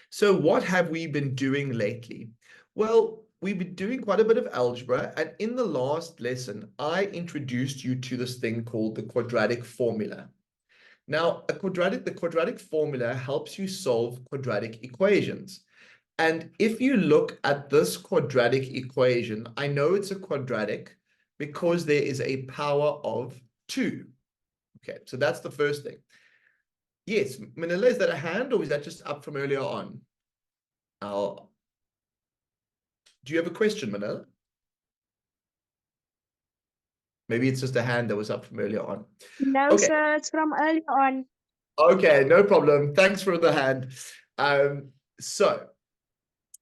So what have we been doing lately? Well, we've been doing quite a bit of algebra, and in the last lesson, I introduced you to this thing called the quadratic formula. Now, the quadratic formula helps you solve quadratic equations. And if you look at this quadratic equation, I know it's a quadratic because there is a power of 2. Okay, so that's the first thing. Yes, Manila, is that a hand or is that just up from earlier on? Do you have a question, Manila? Maybe it's just a hand that was up from earlier on. No, Okay, sir, it's from early on. okay, no problem. Thanks for the hand. So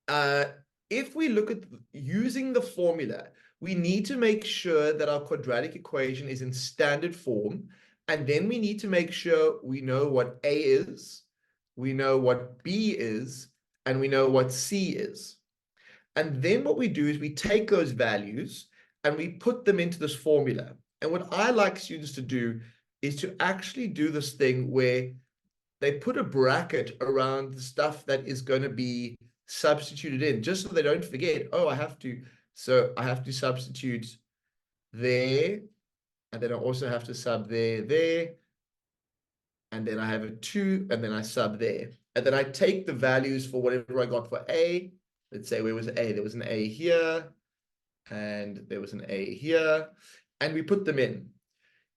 uh, if we look at using the formula, we need to make sure that our quadratic equation is in standard form, and then we need to make sure we know what A is, we know what B is, and we know what C is. And then what we do is we take those values and we put them into this formula. And what I like students to do is to actually do this thing where they put a bracket around the stuff that is going to be substituted in, just so they don't forget, oh, I have to substitute there, and then I also have to sub there, and then I have a 2, and then I sub there. And then I take the values for whatever I got for A. Let's say, where was A? There was an A here, and there was an A here, and we put them in.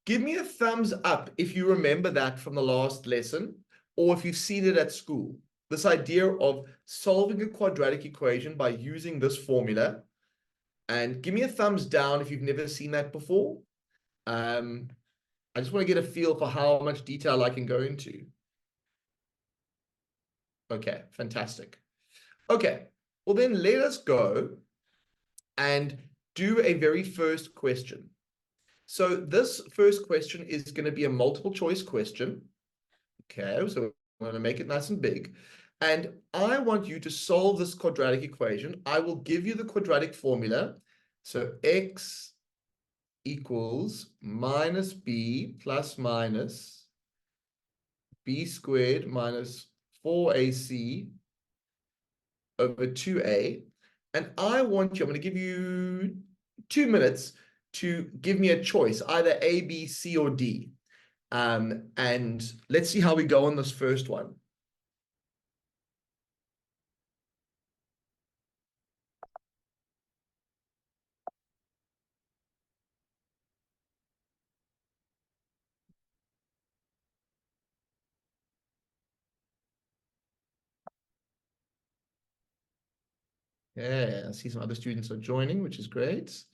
Give me a thumbs up if you remember that from the last lesson, or if you've seen it at school. This idea of solving a quadratic equation by using this formula. And give me a thumbs down if you've never seen that before. I just want to get a feel for how much detail I can go into. Okay, fantastic. Okay, well then let us go and do a very first question. So this first question is going to be a multiple choice question. Okay, so I'm going to make it nice and big. And I want you to solve this quadratic equation. I will give you the quadratic formula. So x equals minus b plus minus b squared minus 4ac over 2a. And I want you, I'm going to give you 2 minutes to give me a choice, either A, B, C, or D. And let's see how we go on this first one. Yeah, I see some other students are joining, which is great.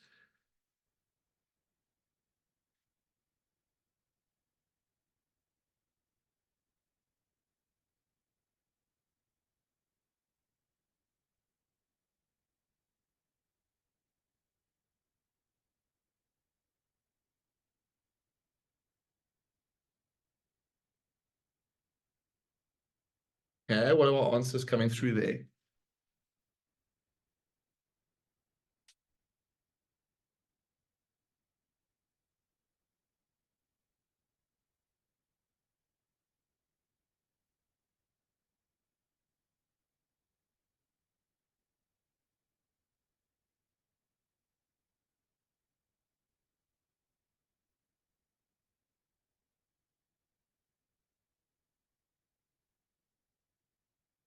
Okay, what are our answers coming through there?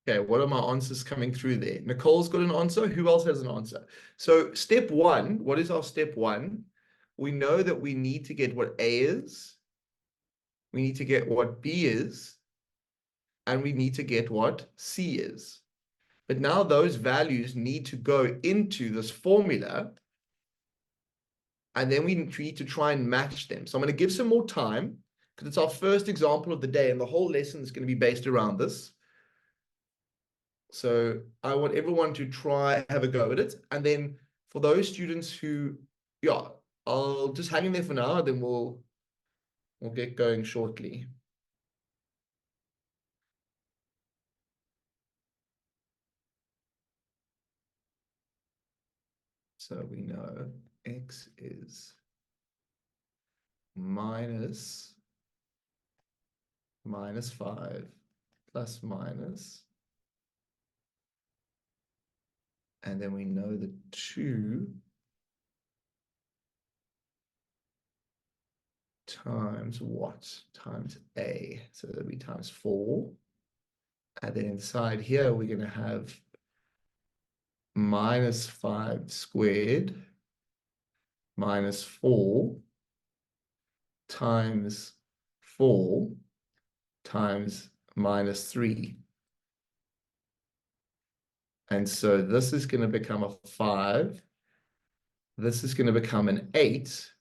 Okay, what are my answers coming through there? Nicole's got an answer. Who else has an answer? So step one, what is our step one? We know that we need to get what A is. We need to get what B is. And we need to get what C is. But now those values need to go into this formula. And then we need to try and match them. So I'm going to give some more time because it's our first example of the day. And the whole lesson is going to be based around this. So I want everyone to try have a go at it. And then for those students who, yeah, I'll just hang in there for now, then we'll get going shortly. So we know x is minus 5 plus minus And then we know the 2 times what? Times a. So that'll be times 4. And then inside here, we're going to have minus 5 squared minus 4 times 4 times minus 3. And so this is going to become a 5. This is going to become an 8.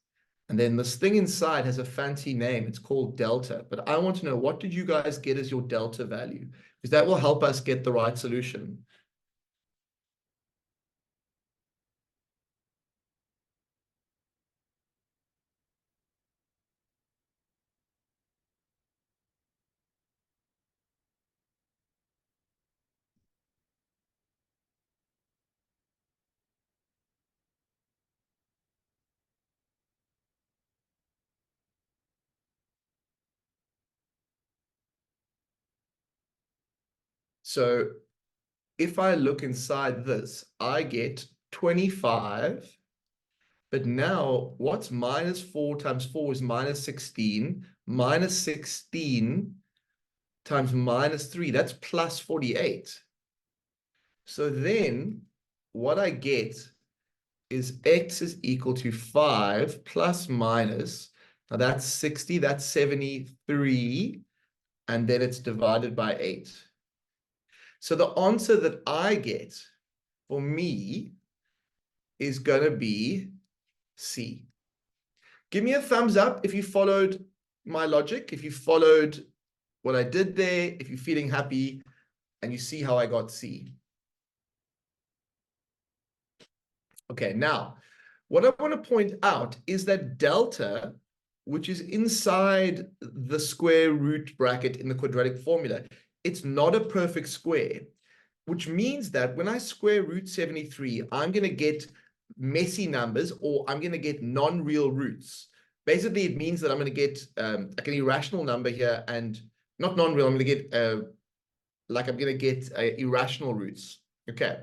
And then this thing inside has a fancy name. It's called delta. But I want to know, what did you guys get as your delta value? Because that will help us get the right solution. So if I look inside this, I get 25. But now, what's minus 4 times 4 is minus 16. Minus 16 times minus 3, that's plus 48. So then, what I get is x is equal to 5 plus minus. Now that's 60, that's 73. And then it's divided by 8. So the answer that I get for me is going to be C. Give me a thumbs up if you followed my logic, if you followed what I did there, if you're feeling happy and you see how I got C. Okay, now, what I want to point out is that delta, which is inside the square root bracket in the quadratic formula, it's not a perfect square, which means that when I square root 73, I'm going to get messy numbers, or I'm going to get non-real roots. Basically, it means that I'm going to get like an irrational number here, and not non-real, I'm going to get I'm going to get irrational roots. Okay.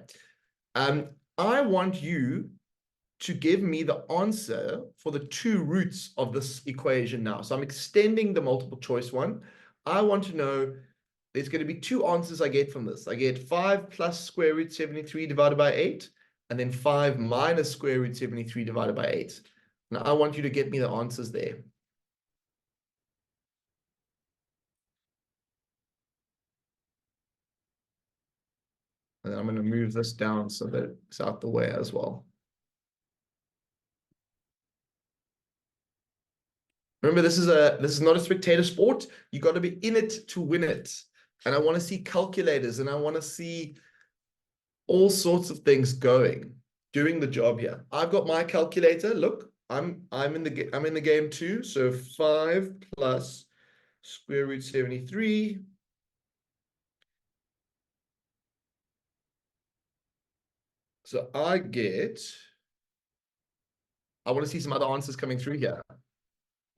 I want you to give me the answer for the 2 roots of this equation now. So I'm extending the multiple choice one. I want to know, there's going to be 2 answers I get from this. I get 5 plus square root 73 divided by 8, and then 5 minus square root 73 divided by 8. Now I want you to get me the answers there. And then I'm going to move this down so that it's out the way as well. Remember, this is not a spectator sport. You got to be in it to win it. And I want to see calculators, and I want to see all sorts of things doing the job here. I've got my calculator. Look, I'm in the game too. So 5 plus square root 73. So I want to see some other answers coming through here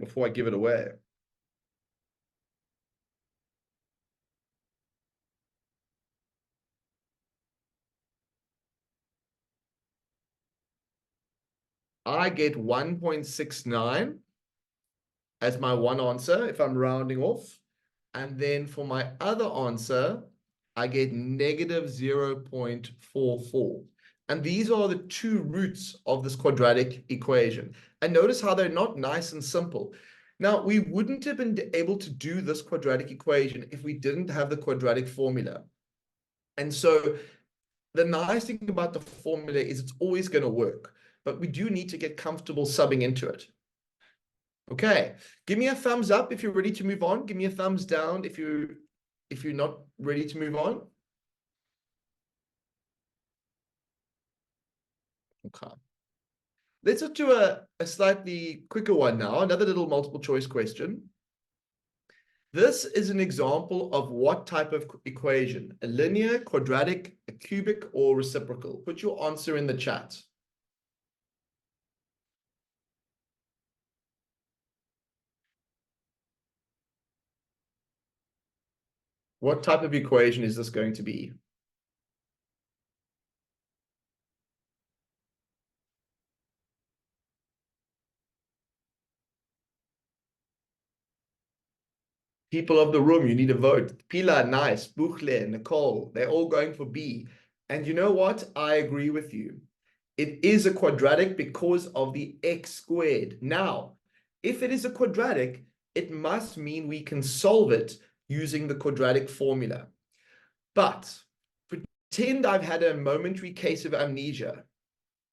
before I give it away. I get 1.69 as my one answer if I'm rounding off. And then for my other answer, I get negative 0.44. And these are the 2 roots of this quadratic equation. And notice how they're not nice and simple. Now, we wouldn't have been able to do this quadratic equation if we didn't have the quadratic formula. And so the nice thing about the formula is it's always going to work, but we do need to get comfortable subbing into it. Okay, give me a thumbs up if you're ready to move on. Give me a thumbs down if you're not ready to move on. Okay. Let's do a slightly quicker one now, another little multiple choice question. This is an example of what type of equation: a linear, quadratic, a cubic, or reciprocal. Put your answer in the chat. What type of equation is this going to be? People of the room, you need to vote. Pilar, nice. Buchle, Nicole, they're all going for B. And you know what? I agree with you. It is a quadratic because of the x squared. Now, if it is a quadratic, it must mean we can solve it using the quadratic formula. But pretend I've had a momentary case of amnesia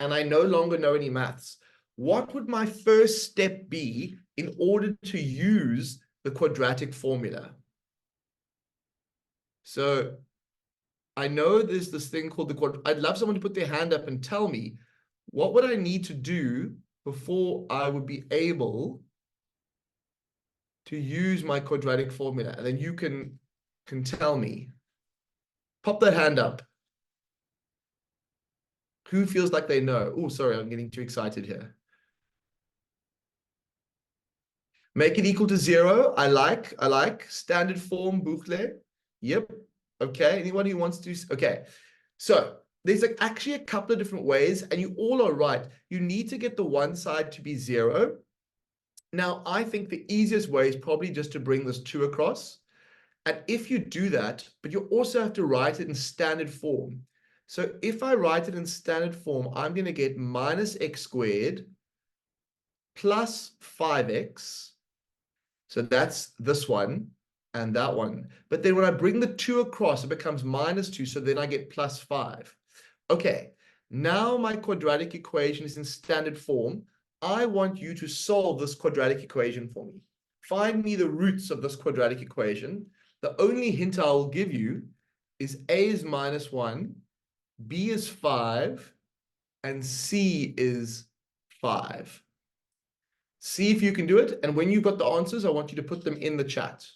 and I no longer know any maths. What would my first step be in order to use the quadratic formula? So I know there's this thing called the quadratic. I'd love someone to put their hand up and tell me, what would I need to do before I would be able to use my quadratic formula? And then you can tell me. Pop that hand up. Who feels like they know? Oh, sorry, I'm getting too excited here. Make it equal to 0. I like. Standard form, boucle. Yep. Okay. Anyone who wants to? Okay. So there's like actually a couple of different ways, and you all are right. You need to get the one side to be 0. Now, I think the easiest way is probably just to bring this 2 across. And if you do that, but you also have to write it in standard form. So if I write it in standard form, I'm going to get minus x squared plus 5x. So that's this one and that one. But then when I bring the 2 across, it becomes minus 2. So then I get plus 5. Okay, now my quadratic equation is in standard form. I want you to solve this quadratic equation for me. Find me the roots of this quadratic equation. The only hint I will give you is A is minus 1, B is 5, and C is 5. See if you can do it. And when you've got the answers, I want you to put them in the chat.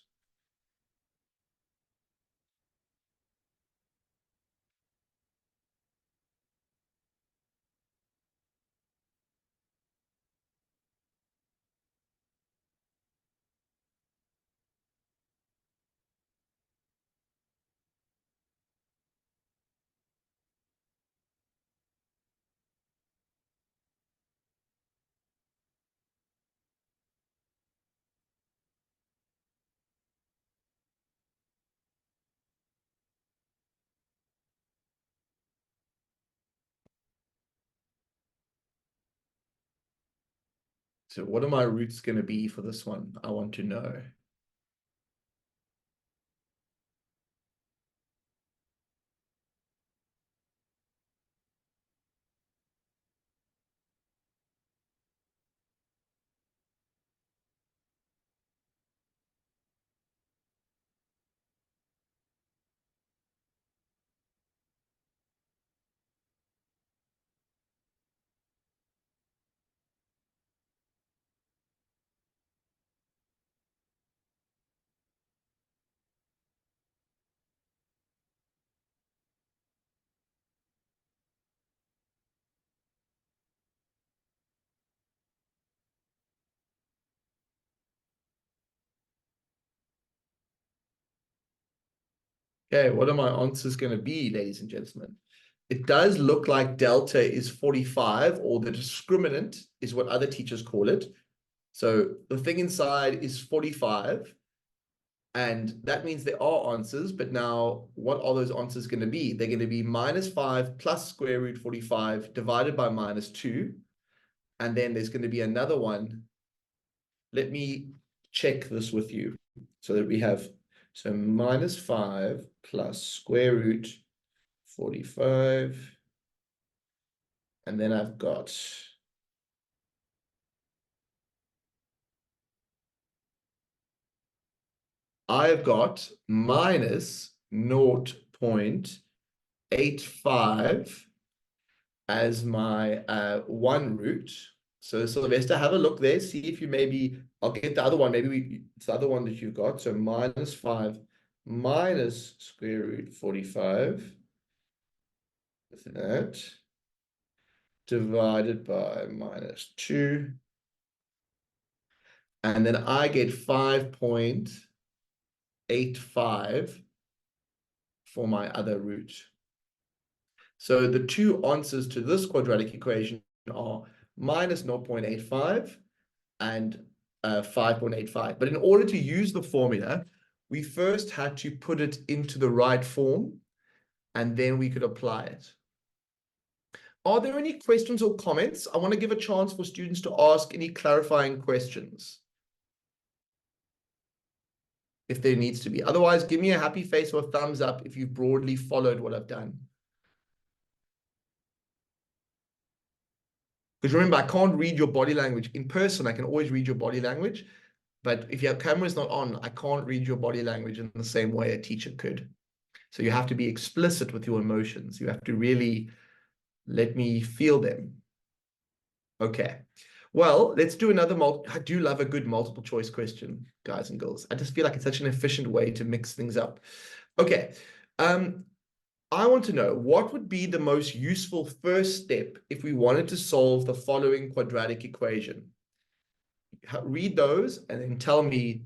So what are my roots going to be for this one? I want to know. Okay, what are my answers going to be, ladies and gentlemen? It does look like delta is 45, or the discriminant is what other teachers call it. So the thing inside is 45, and that means there are answers, but now what are those answers going to be? They're going to be minus 5 plus square root 45 divided by minus 2, and then there's going to be another one. Let me check this with you so that we have, so minus 5 plus square root 45. And then I've got minus 0.85 as my one root. So Sylvester, have a look there. See if you maybe, I'll get the other one. Maybe it's the other one that you've got. So minus 5 minus square root 45. With that. Divided by minus 2. And then I get 5.85 for my other root. So the two answers to this quadratic equation are minus 0.85 and 5.85. But in order to use the formula, we first had to put it into the right form, and then we could apply it. Are there any questions or comments? I want to give a chance for students to ask any clarifying questions, if there needs to be. Otherwise, give me a happy face or a thumbs up if you've broadly followed what I've done. Because remember, I can't read your body language. In person, I can always read your body language. But if your camera's not on, I can't read your body language in the same way a teacher could. So you have to be explicit with your emotions. You have to really let me feel them. Okay. Well, let's do another I do love a good multiple choice question, guys and girls. I just feel like it's such an efficient way to mix things up. Okay. I want to know, what would be the most useful first step if we wanted to solve the following quadratic equation? Read those and then tell me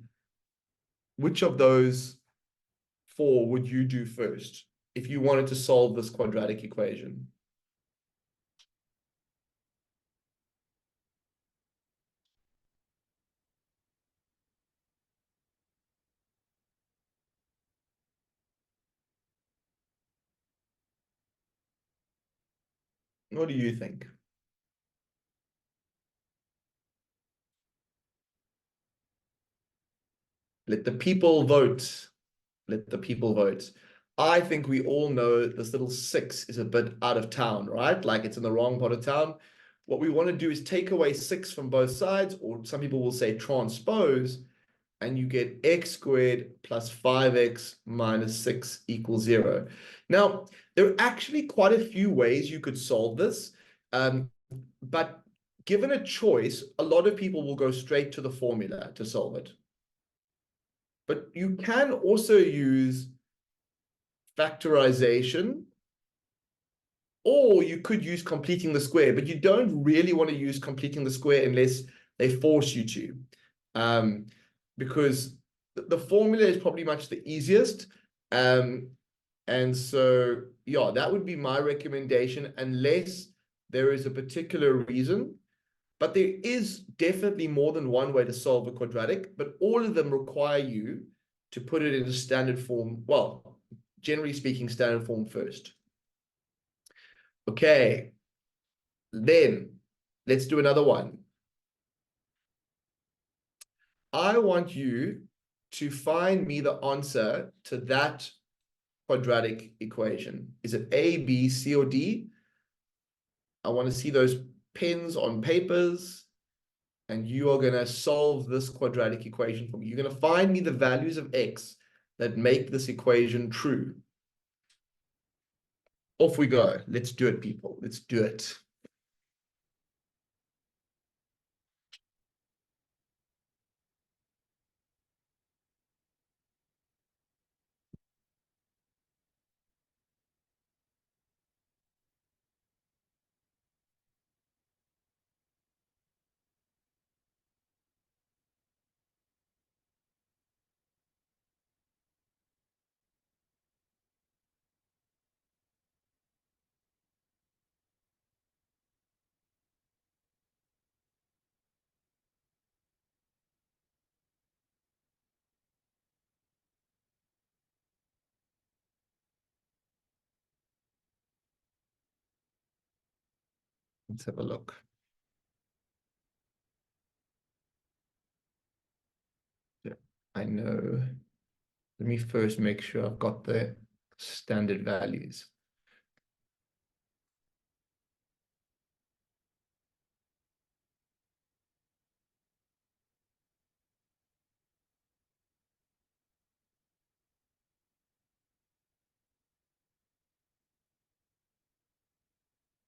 which of those four would you do first if you wanted to solve this quadratic equation? What do you think? Let the people vote. Let the people vote. I think we all know this little 6 is a bit out of town, right? Like it's in the wrong part of town. What we want to do is take away 6 from both sides, or some people will say transpose, and you get x squared plus 5x minus 6 equals 0. Now, there are actually quite a few ways you could solve this, but given a choice, a lot of people will go straight to the formula to solve it. But you can also use factorization, or you could use completing the square, but you don't really want to use completing the square unless they force you to, because the formula is probably much the easiest. And so, yeah, that would be my recommendation, unless there is a particular reason. But there is definitely more than one way to solve a quadratic, but all of them require you to put it in a standard form. Well, generally speaking, standard form first. Okay, then let's do another one. I want you to find me the answer to that quadratic equation. Is it A, B, C, or D? I want to see those pens on papers, and you are going to solve this quadratic equation for me. You're going to find me the values of x that make this equation true. Off we go. Let's do it, people. Let's do it. Let's have a look. Yeah, I know. Let me first make sure I've got the standard values.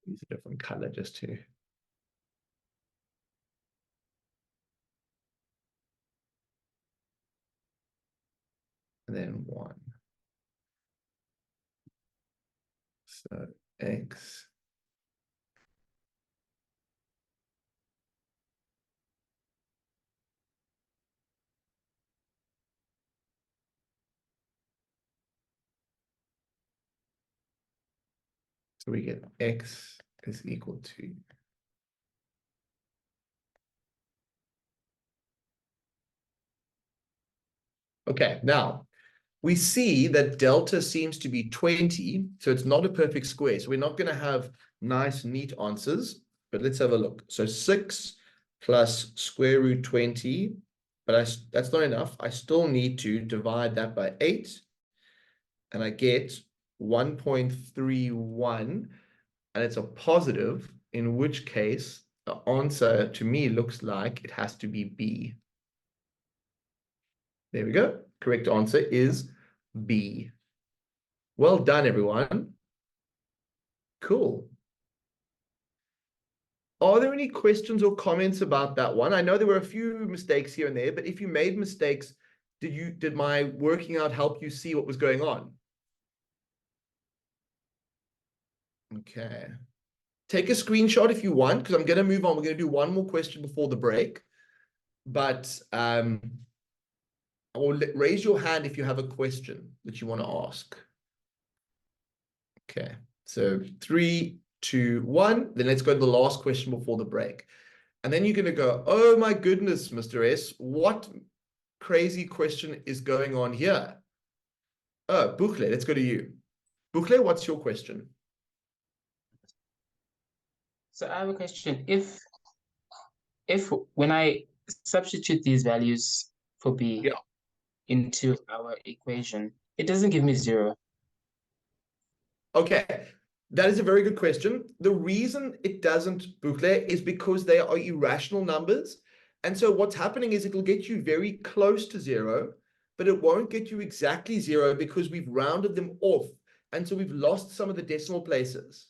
Use a different color just to. And then 1. So x. So we get x is equal to Okay, now we see that delta seems to be 20, so it's not a perfect square. So we're not going to have nice, neat answers, but let's have a look. So 6 plus square root 20, but that's not enough. I still need to divide that by 8, and I get 1.31, and it's a positive, in which case the answer to me looks like it has to be B. There we go. Correct answer is B. Well done, everyone. Cool. Are there any questions or comments about that one? I know there were a few mistakes here and there, but if you made mistakes, did my working out help you see what was going on? Okay. Take a screenshot if you want, because I'm going to move on. We're going to do one more question before the break. But or raise your hand if you have a question that you want to ask. Okay. So 3, 2, 1. Then let's go to the last question before the break. And then you're going to go, oh my goodness, Mr. S, what crazy question is going on here? Oh, Bukle, let's go to you. Bukle, what's your question? So I have a question. If when I substitute these values for B into our equation, it doesn't give me 0. Okay, that is a very good question. The reason it doesn't, Bukle, is because they are irrational numbers. And so what's happening is it'll get you very close to 0, but it won't get you exactly 0 because we've rounded them off. And so we've lost some of the decimal places.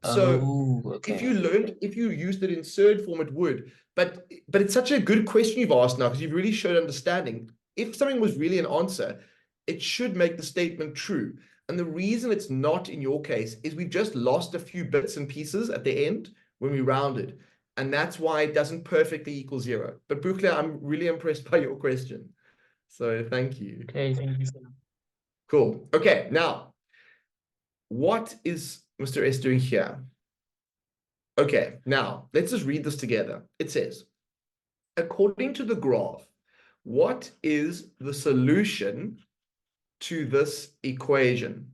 So if you used it in surd form, it would. But it's such a good question you've asked now, because you've really showed understanding. If something was really an answer, it should make the statement true. And the reason it's not in your case is we've just lost a few bits and pieces at the end when we rounded. And that's why it doesn't perfectly equal 0. But Bukle, I'm really impressed by your question. So thank you. Okay, thank you. Cool. Okay, now, what is Mr. S doing here? Okay, now let's just read this together. It says, according to the graph, what is the solution to this equation?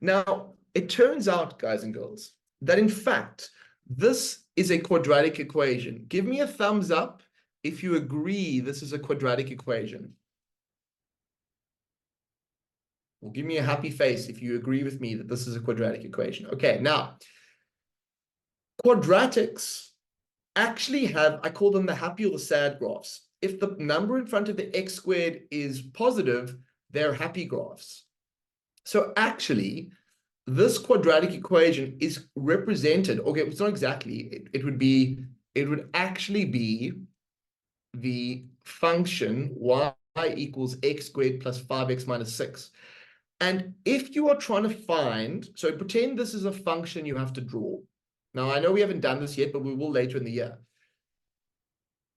Now, it turns out, guys and girls, that in fact, this is a quadratic equation. Give me a thumbs up if you agree this is a quadratic equation. Or give me a happy face if you agree with me that this is a quadratic equation. Okay, now, quadratics actually have, I call them the happy or the sad graphs. If the number in front of the x squared is positive, they're happy graphs. So actually, this quadratic equation is represented, okay, it's not exactly, it would actually be the function y equals x squared plus 5x minus 6. And if you are trying to find, so pretend this is a function you have to draw. Now, I know we haven't done this yet, but we will later in the year.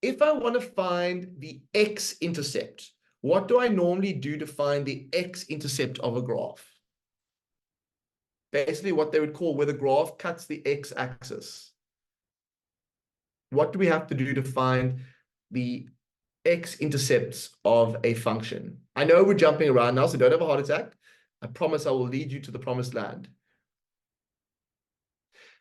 If I want to find the x-intercept, what do I normally do to find the x-intercept of a graph? Basically, what they would call where the graph cuts the x-axis. What do we have to do to find the x-intercepts of a function? I know we're jumping around now, so don't have a heart attack. I promise I will lead you to the promised land.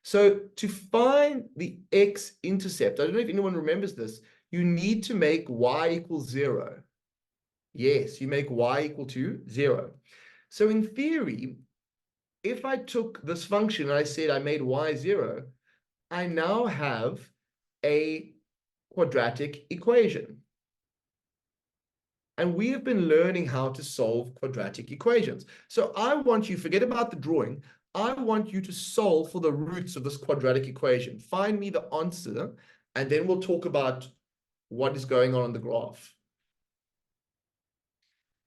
So to find the x-intercept, I don't know if anyone remembers this, you need to make y equals 0. Yes, you make y equal to 0. So in theory, if I took this function and I said I made y 0, I now have a quadratic equation. And we have been learning how to solve quadratic equations. So I want you, forget about the drawing, I want you to solve for the roots of this quadratic equation. Find me the answer, and then we'll talk about what is going on the graph.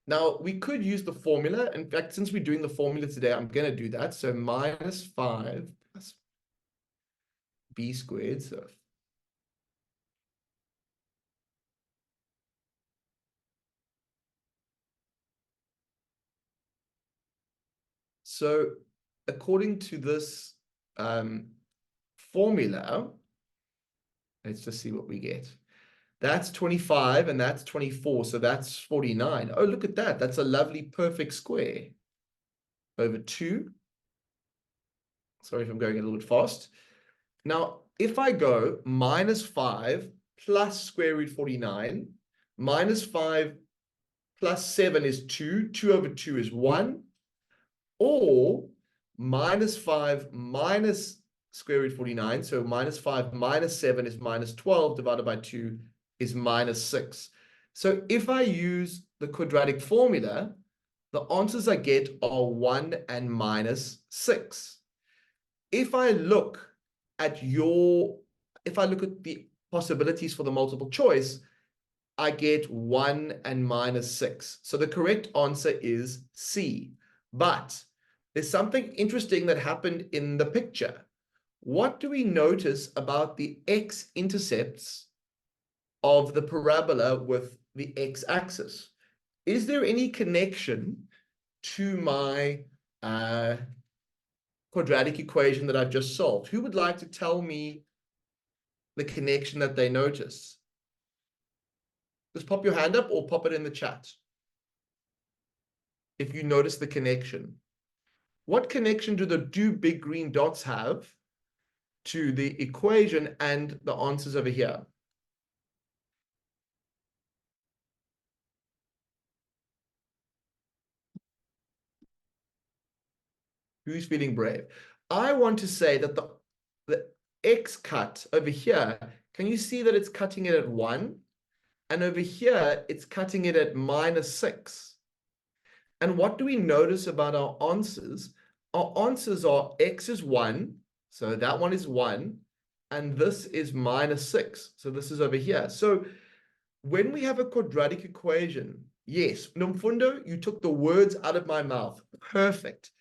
Now, we could use the formula. In fact, since we're doing the formula today, I'm going to do that. So minus 5 plus b squared. So according to this formula, let's just see what we get. That's 25 and that's 24. So that's 49. Oh, look at that. That's a lovely perfect square over 2. Sorry if I'm going a little bit fast. Now, if I go minus 5 plus square root 49, minus 5 plus 7 is 2. 2 over 2 is 1. Or minus 5 minus square root 49. So minus 5 minus 7 is minus 12 divided by 2 is minus 6. So if I use the quadratic formula, the answers I get are 1 and minus 6. If I look at the possibilities for the multiple choice, I get 1 and minus 6. So the correct answer is C. But there's something interesting that happened in the picture. What do we notice about the x-intercepts of the parabola with the x-axis? Is there any connection to my quadratic equation that I've just solved? Who would like to tell me the connection that they notice? Just pop your hand up or pop it in the chat if you notice the connection. What connection do the 2 big green dots have to the equation and the answers over here? Who's feeling brave? I want to say that the x cut over here, can you see that it's cutting it at 1? And over here, it's cutting it at minus 6. And what do we notice about our answers? Our answers are x is 1, so that one is 1, and this is minus 6. So this is over here. So when we have a quadratic equation, yes, Nomfundo, you took the words out of my mouth. Perfect.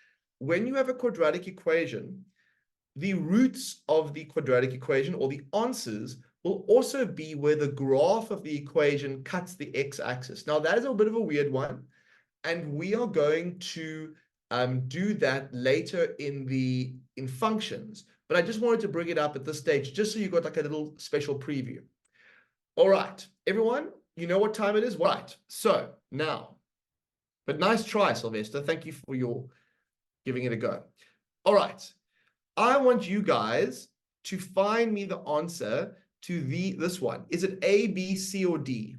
When you have a quadratic equation, the roots of the quadratic equation, or the answers, will also be where the graph of the equation cuts the x-axis. Now, that is a bit of a weird one, and we are going to do that later in functions. But I just wanted to bring it up at this stage, just so you got like a little special preview. All right, everyone, you know what time it is? Right, so now, but nice try, Sylvester. Thank you for your giving it a go. All right, I want you guys to find me the answer to this one. Is it A, B, C, or D?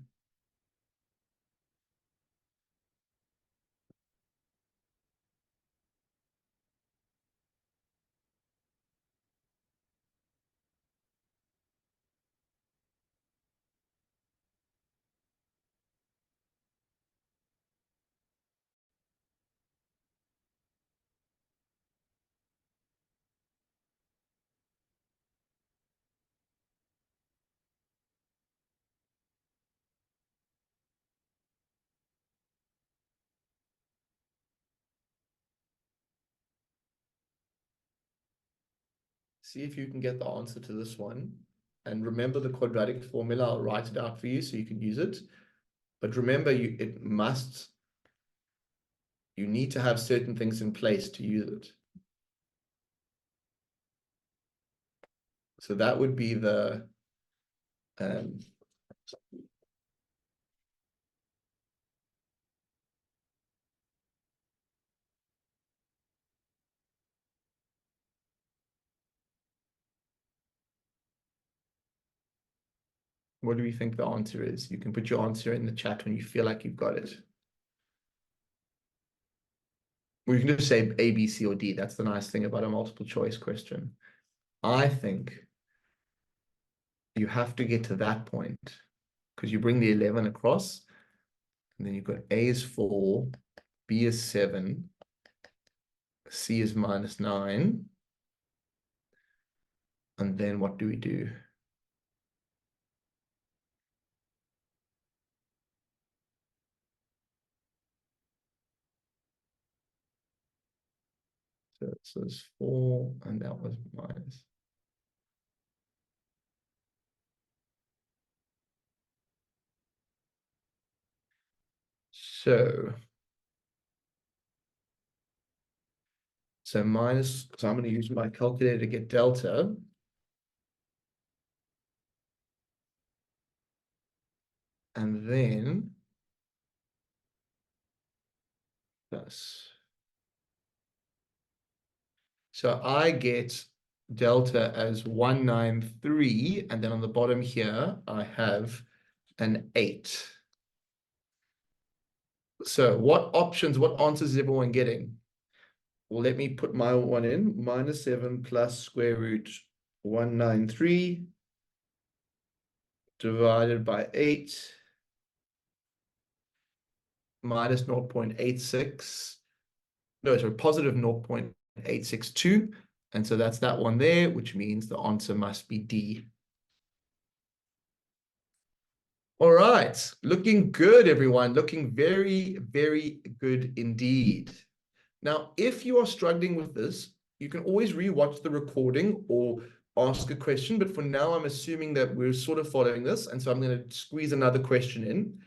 See if you can get the answer to this one. And remember the quadratic formula. I'll write it out for you so you can use it. But remember, you need to have certain things in place to use it. So that would be the what do we think the answer is? You can put your answer in the chat when you feel like you've got it. Or you can just say A, B, C, or D. That's the nice thing about a multiple choice question. I think you have to get to that point because you bring the 11 across, and then you've got A is 4, B is 7, C is minus 9. And then what do we do? So this was 4, and that was minus. So minus, so I'm going to use my calculator to get delta. and then plus. So I get delta as 193, and then on the bottom here, I have an 8. So what options, what answers is everyone getting? Well, let me put my one in. -7 plus square root 193 divided by 8 minus 0.86. No, sorry, positive 0.862. And so that's that one there, which means the answer must be D. All right, looking good, everyone. Looking very, very good indeed. Now, if you are struggling with this, you can always rewatch the recording or ask a question. But for now, I'm assuming that we're sort of following this. And so I'm going to squeeze another question in.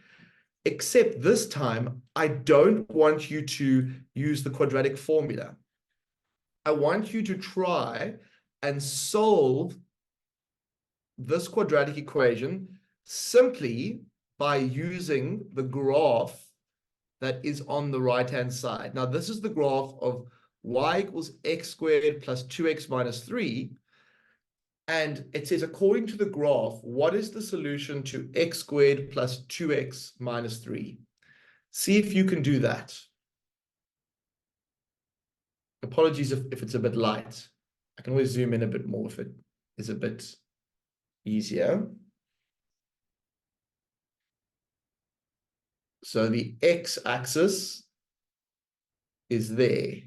Except this time, I don't want you to use the quadratic formula. I want you to try and solve this quadratic equation simply by using the graph that is on the right-hand side. Now, this is the graph of y equals x squared plus 2x minus 3. And it says, according to the graph, what is the solution to x squared plus 2x minus 3? See if you can do that. Apologies if it's a bit light. I can always zoom in a bit more if it is a bit easier. So the x-axis is there.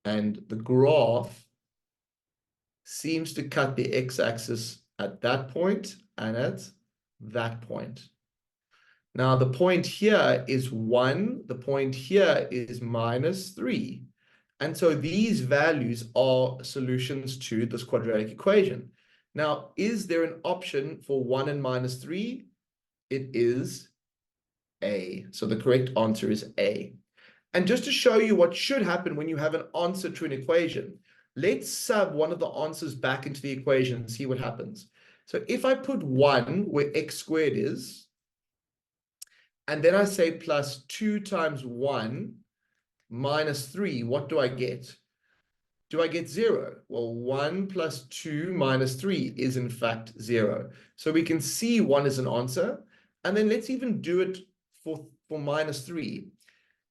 And the graph seems to cut the x-axis at that point and at that point. Now, the point here is 1. The point here is -3. And so these values are solutions to this quadratic equation. Now, is there an option for 1 and -3? It is A. So the correct answer is A. And just to show you what should happen when you have an answer to an equation, let's sub one of the answers back into the equation and see what happens. So if I put 1 where x squared is, and then I say plus 2 times 1 minus 3, what do I get? Do I get 0? Well, 1 plus 2 minus 3 is in fact 0. So we can see 1 is an answer. And then let's even do it for -3.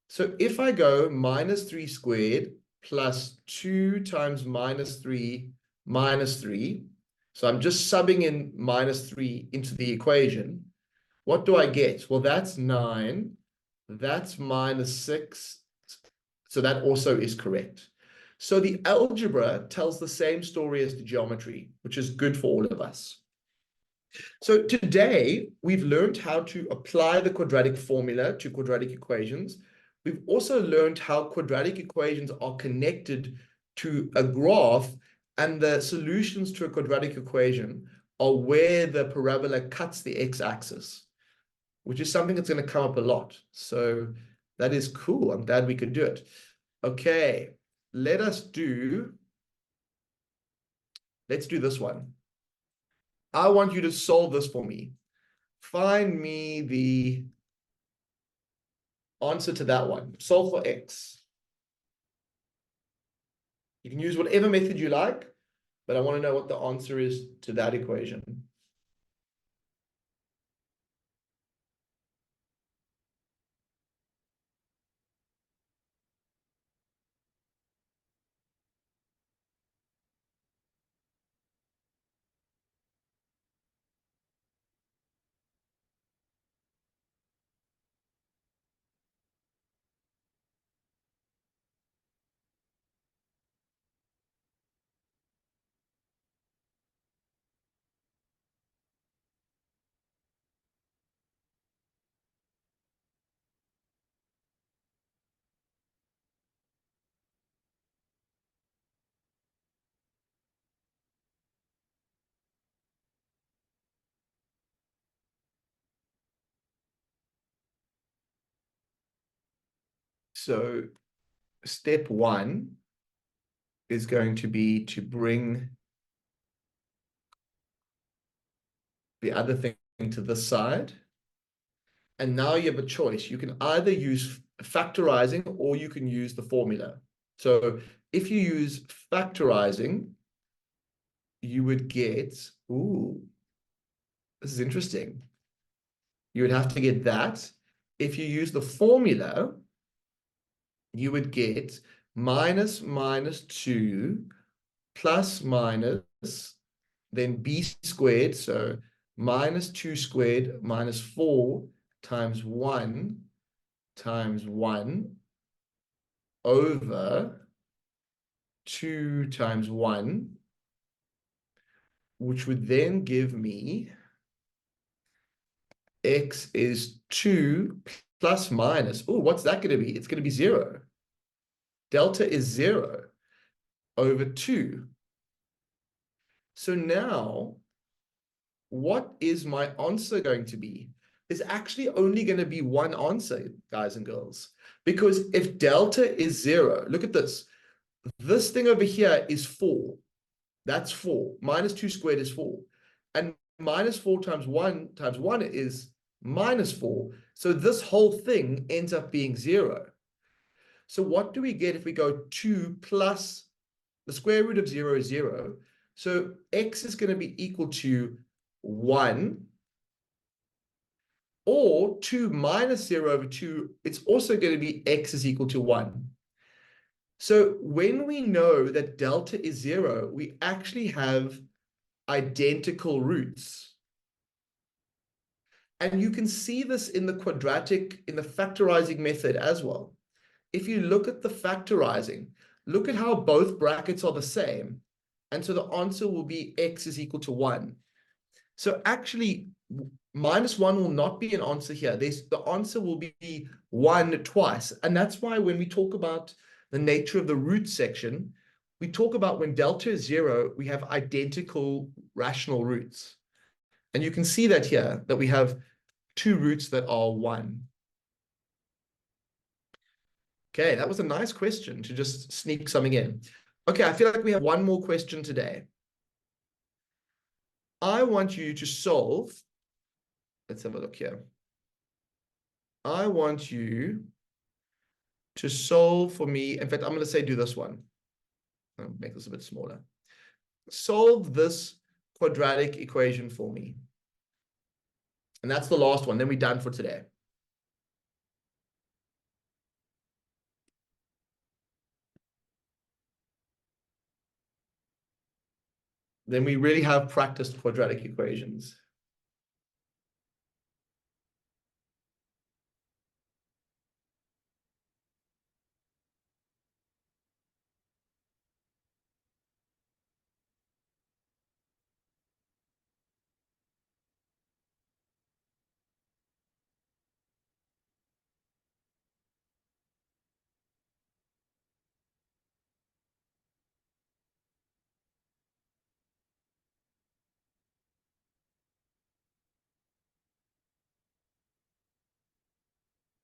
So if I go -3 squared plus 2 times -3 minus 3, so I'm just subbing in -3 into the equation, what do I get? Well, that's 9. That's -6. So that also is correct. So the algebra tells the same story as the geometry, which is good for all of us. So today, we've learned how to apply the quadratic formula to quadratic equations. We've also learned how quadratic equations are connected to a graph, and the solutions to a quadratic equation are where the parabola cuts the x-axis, which is something that's going to come up a lot. So that is cool. I'm glad we could do it. Okay, let's do this one. I want you to solve this for me. Find me the answer to that one. Solve for x. You can use whatever method you like, but I want to know what the answer is to that equation. So step 1 is going to be to bring the other thing to this side. And now you have a choice. You can either use factorizing or you can use the formula. So if you use factorizing, you would get, ooh, this is interesting. You would have to get that. If you use the formula, you would get minus 2 plus minus, then b squared. So minus 2 squared minus 4 times 1 over 2 times 1, which would then give me x is 2 plus minus. Oh, what's that going to be? It's going to be 0. Delta is 0 over 2. So now, what is my answer going to be? There's actually only going to be one answer, guys and girls. Because if delta is 0, look at this. This thing over here is 4. That's 4. Minus 2 squared is 4. And minus 4 times 1 is minus 4. So this whole thing ends up being 0. So what do we get if we go 2 plus the square root of 0 is 0. So x is going to be equal to 1. Or 2 minus 0 over 2, it's also going to be x is equal to 1. So when we know that delta is 0, we actually have identical roots. And you can see this in the quadratic, in the factorizing method as well. If you look at the factorizing, look at how both brackets are the same. And so the answer will be x is equal to 1. So actually, minus 1 will not be an answer here. The answer will be 1 twice. And that's why when we talk about the nature of the root section, we talk about when delta is 0, we have identical rational roots. And you can see that here, that we have two roots that are 1. Okay, that was a nice question to just sneak something in. Okay, I feel like we have one more question today. I want you to solve. Let's have a look here. I want you to solve for me. In fact, I'm going to say do this one. I'll make this a bit smaller. Solve this quadratic equation for me. And that's the last one. Then we're done for today. Then we really have practiced quadratic equations.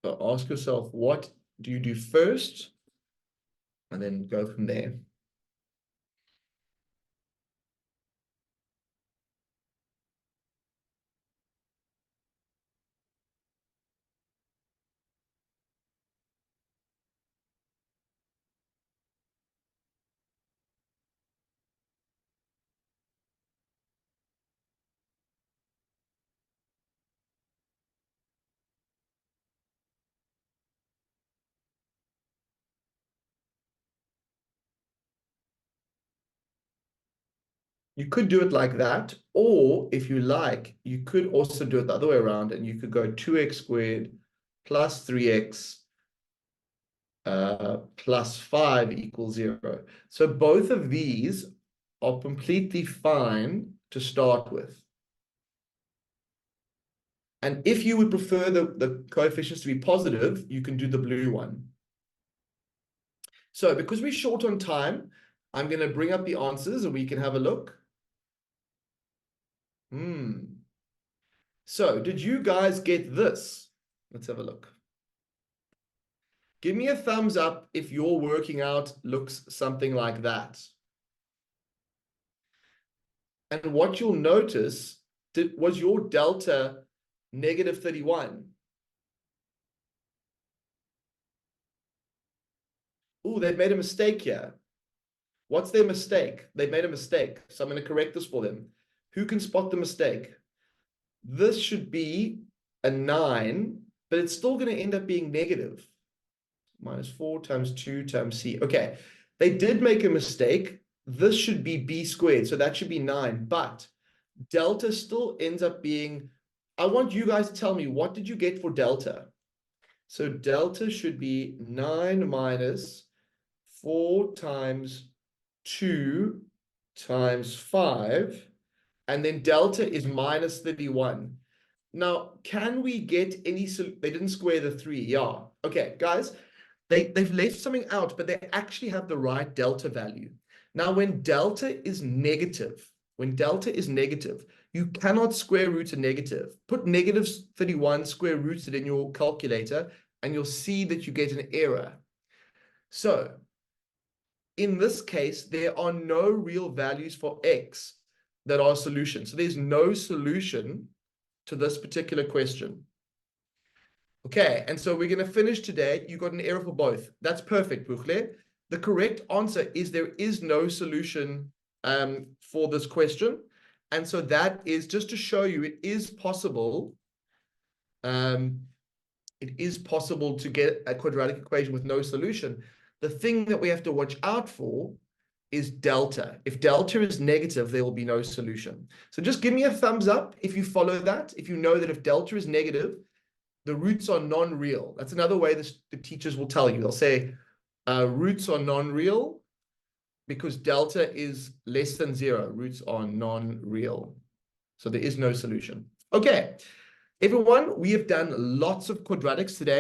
So ask yourself, what do you do first? And then go from there. You could do it like that, or if you like, you could also do it the other way around, and you could go 2x squared plus 3x plus 5 equals 0. So both of these are completely fine to start with. And if you would prefer the coefficients to be positive, you can do the blue one. So because we're short on time, I'm going to bring up the answers and we can have a look. So did you guys get this? Let's have a look. Give me a thumbs up if your working out looks something like that. And what you'll notice Was your delta negative 31? Oh, they've made a mistake here. What's their mistake? They made a mistake. So I'm going to correct this for them. Who can spot the mistake? This should be a 9, but it's still going to end up being negative. Minus 4 times 2 times c. Okay, they did make a mistake. This should be b squared, so that should be 9. But delta still ends up being, I want you guys to tell me, what did you get for delta? So delta should be 9 minus 4 times 2 times 5, and then delta is minus 31. Now, can we get any, they didn't square the 3, yeah. Okay, guys, they've left something out, but they actually have the right delta value. Now, when delta is negative, you cannot square root a negative. Put negative 31 square rooted in your calculator, and you'll see that you get an error. So, in this case, there are no real values for x that are solutions. So there's no solution to this particular question. Okay, and so we're going to finish today. You got an error for both. That's perfect, Buchle. The correct answer is there is no solution for this question. And so that is just to show you it is possible. It is possible to get a quadratic equation with no solution. The thing that we have to watch out for is delta. If delta is negative, there will be no solution. So just give me a thumbs up if you follow that. If you know that if delta is negative, the roots are non-real. That's another way the teachers will tell you. They'll say roots are non-real because delta is less than 0. Roots are non-real. So there is no solution. Okay, everyone, we have done lots of quadratics today.